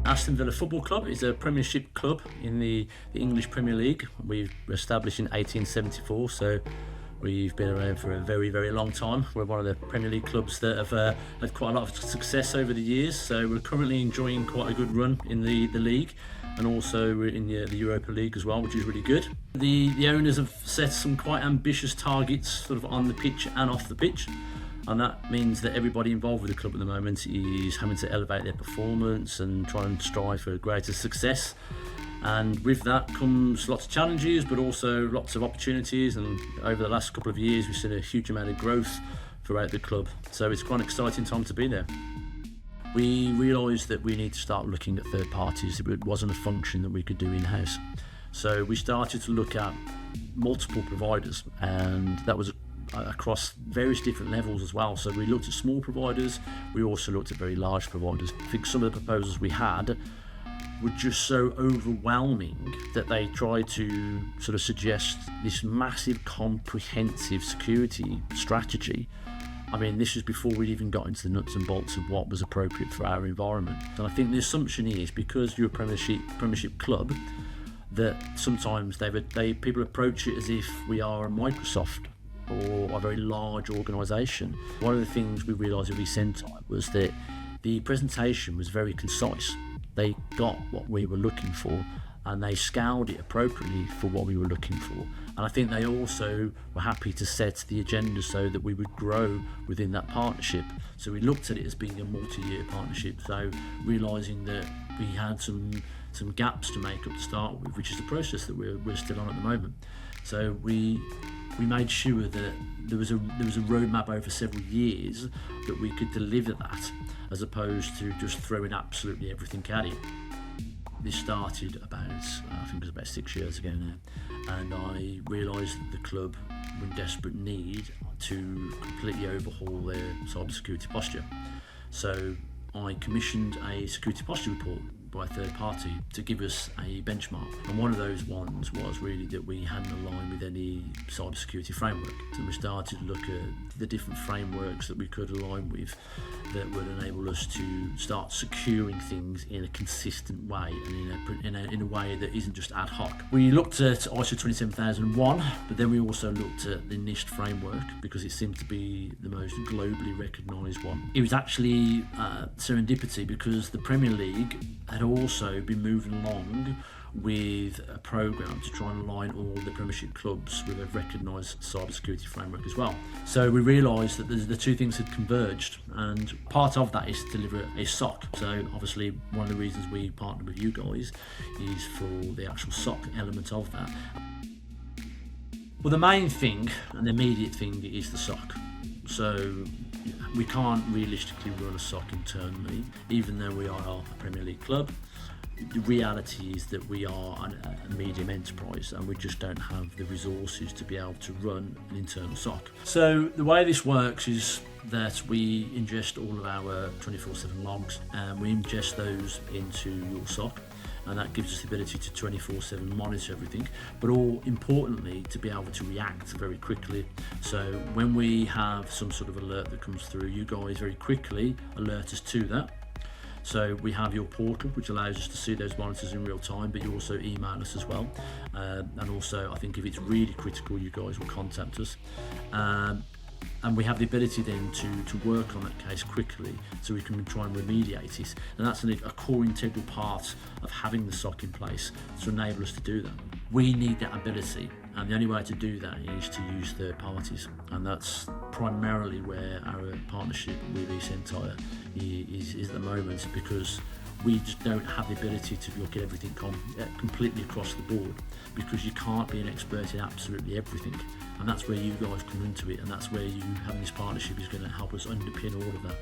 Aston Villa Football Club is a Premiership club in the English Premier League. We were established in 1874, so we've been around for a very, very long time. We're one of the Premier League clubs that have had quite a lot of success over the years, so we're currently enjoying quite a good run in the league, and also we're in the Europa League as well, which is really good. The owners have set some quite ambitious targets sort of on the pitch and off the pitch, and that means that everybody involved with the club at the moment is having to elevate their performance and try and strive for greater success. And with that comes lots of challenges, but also lots of opportunities. And over the last couple of years, we've seen a huge amount of growth throughout the club. So it's quite an exciting time to be there. We realised that we need to start looking at third parties. It wasn't a function that we could do in-house. So we started to look at multiple providers, and that was across various different levels as well. So we looked at small providers, we also looked at very large providers. I think some of the proposals we had were just so overwhelming that they tried to sort of suggest this massive comprehensive security strategy. I mean, this was before we'd even got into the nuts and bolts of what was appropriate for our environment. And I think the assumption is, because you're a Premiership club, that sometimes people approach it as if we are a Microsoft or a very large organisation. One of the things we realised with eSentire was that the presentation was very concise. They got what we were looking for, and they scaled it appropriately for what we were looking for. And I think they also were happy to set the agenda so that we would grow within that partnership. So we looked at it as being a multi-year partnership, so realising that we had some gaps to make up to start with, which is the process that we're still on at the moment. So we made sure that there was a roadmap over several years that we could deliver that, as opposed to just throwing absolutely everything at it. This started I think it was about 6 years ago now, and I realised that the club were in desperate need to completely overhaul their cybersecurity posture. So I commissioned a security posture report by a third party to give us a benchmark, and one of those ones was really that we hadn't aligned with any cybersecurity framework. So we started to look at the different frameworks that we could align with that would enable us to start securing things in a consistent way, and in a way that isn't just ad hoc. We looked at ISO 27001, but then we also looked at the NIST framework because it seemed to be the most globally recognised one. It was actually serendipity, because the Premier League had also been moving along with a programme to try and align all the Premiership clubs with a recognised cybersecurity framework as well. So we realised that the two things had converged, and part of that is to deliver a SOC. So obviously one of the reasons we partnered with you guys is for the actual SOC element of that. Well, the main thing and the immediate thing is the SOC. So we can't realistically run a SOC internally, even though we are a Premier League club. The reality is that we are a medium enterprise, and we just don't have the resources to be able to run an internal SOC. So the way this works is that we ingest all of our 24/7 logs, and we ingest those into your SOC, and that gives us the ability to 24/7 monitor everything, but all importantly to be able to react very quickly. So when we have some sort of alert that comes through, you guys very quickly alert us to that. So we have your portal, which allows us to see those monitors in real time, but you also email us as well. And also, I think if it's really critical, you guys will contact us. And we have the ability then to work on that case quickly, so we can try and remediate it. And that's a core integral part of having the SOC in place to enable us to do that. We need that ability, and the only way to do that is to use third parties, and that's primarily where our partnership with eSentire is at the moment, because we just don't have the ability to look at everything completely across the board, because you can't be an expert in absolutely everything, and that's where you guys come into it, and that's where you having this partnership is going to help us underpin all of that.